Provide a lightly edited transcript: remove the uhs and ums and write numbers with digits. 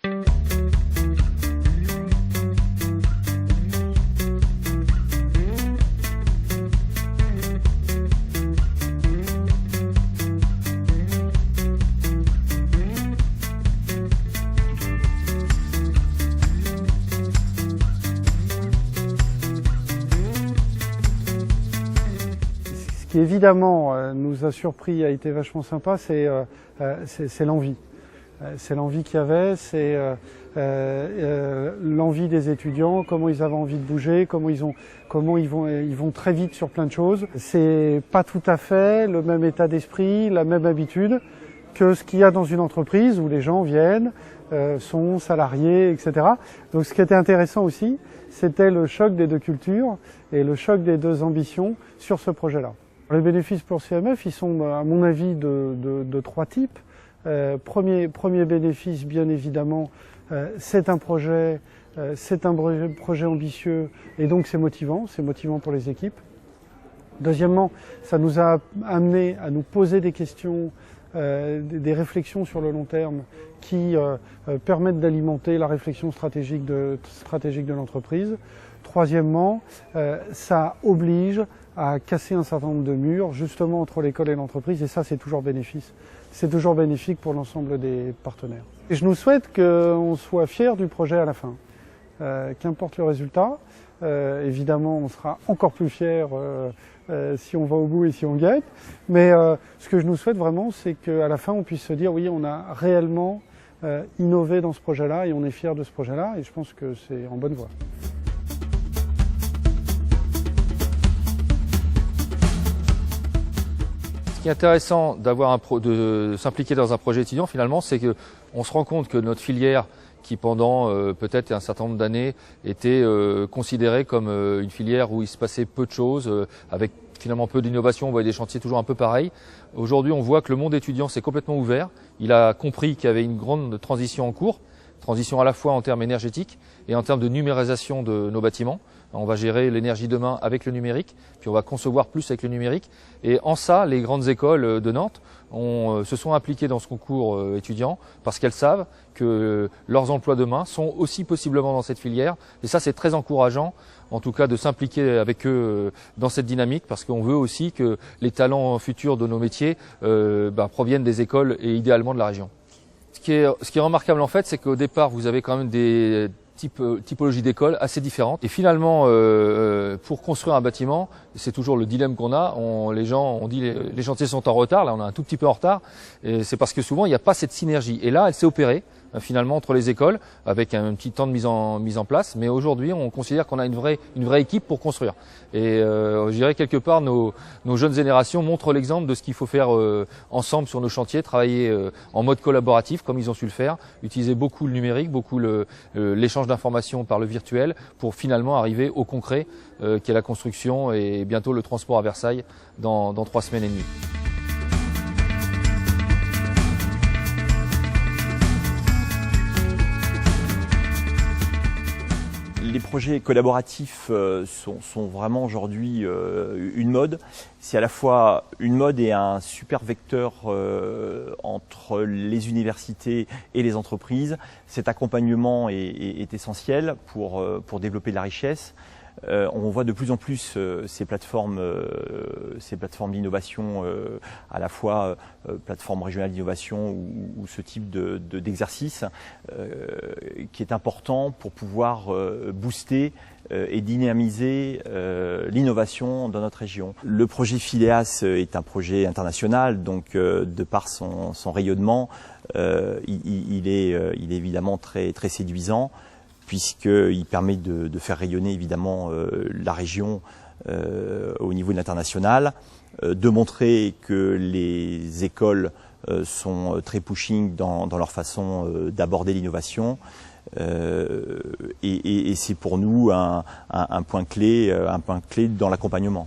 Ce qui évidemment nous a surpris, a été vachement sympa, c'est l'envie. C'est l'envie qu'il y avait, c'est l'envie des étudiants, comment ils avaient envie de bouger, comment ils vont très vite sur plein de choses. C'est pas tout à fait le même état d'esprit, la même habitude que ce qu'il y a dans une entreprise où les gens viennent, sont salariés, etc. Donc ce qui était intéressant aussi, c'était le choc des deux cultures et le choc des deux ambitions sur ce projet-là. Les bénéfices pour CMF, ils sont à mon avis de trois types. Premier bénéfice, bien évidemment, c'est un projet ambitieux et donc c'est motivant pour les équipes. Deuxièmement, ça nous a amené à nous poser des questions, des réflexions sur le long terme qui permettent d'alimenter la réflexion stratégique de l'entreprise. Troisièmement, ça oblige à casser un certain nombre de murs justement entre l'école et l'entreprise et ça c'est toujours bénéfique. C'est toujours bénéfique pour l'ensemble des partenaires. Et je nous souhaite qu'on soit fiers du projet à la fin. Qu'importe le résultat, évidemment on sera encore plus fiers si on va au bout et si on gagne. Mais ce que je nous souhaite vraiment, c'est qu'à la fin on puisse se dire oui, on a réellement innové dans ce projet-là et on est fiers de ce projet-là et je pense que c'est en bonne voie. Ce qui est intéressant de s'impliquer dans un projet étudiant finalement, c'est qu'on se rend compte que notre filière qui pendant peut-être un certain nombre d'années était considérée comme une filière où il se passait peu de choses, avec finalement peu d'innovation, on voyait des chantiers toujours un peu pareils. Aujourd'hui on voit que le monde étudiant s'est complètement ouvert, il a compris qu'il y avait une grande transition en cours, transition à la fois en termes énergétiques et en termes de numérisation de nos bâtiments. On va gérer l'énergie demain avec le numérique, puis on va concevoir plus avec le numérique. Et en ça, les grandes écoles de Nantes se sont impliquées dans ce concours étudiant parce qu'elles savent que leurs emplois demain sont aussi possiblement dans cette filière. Et ça, c'est très encourageant, en tout cas, de s'impliquer avec eux dans cette dynamique parce qu'on veut aussi que les talents futurs de nos métiers proviennent des écoles et idéalement de la région. Ce qui est remarquable en fait, c'est qu'au départ, vous avez quand même des typologies d'écoles assez différentes. Et finalement, pour construire un bâtiment, c'est toujours le dilemme qu'on a. Les gens ont dit les chantiers sont en retard. Là, on est un tout petit peu en retard. Et c'est parce que souvent, il n'y a pas cette synergie. Et là, elle s'est opérée finalement entre les écoles avec un petit temps de mise en place. Mais aujourd'hui, on considère qu'on a une vraie équipe pour construire. Et je dirais quelque part, nos jeunes générations montrent l'exemple de ce qu'il faut faire ensemble sur nos chantiers, travailler en mode collaboratif comme ils ont su le faire, utiliser beaucoup le numérique, beaucoup l'échange d'informations par le virtuel pour finalement arriver au concret qui est la construction et bientôt le transport à Versailles dans 3 semaines et demie. Les projets collaboratifs sont vraiment aujourd'hui une mode. C'est à la fois une mode et un super vecteur entre les universités et les entreprises. Cet accompagnement est essentiel pour développer de la richesse. On voit de plus en plus ces plateformes d'innovation, à la fois plateformes régionales d'innovation ou ce type d'exercice qui est important pour pouvoir booster et dynamiser l'innovation dans notre région. Le projet Phileas est un projet international, donc de par son rayonnement, il est évidemment très séduisant, puisqu'il permet de faire rayonner évidemment la région au niveau de l'international, de montrer que les écoles sont très pushing dans leur façon d'aborder l'innovation. Et c'est pour nous un point clé dans l'accompagnement.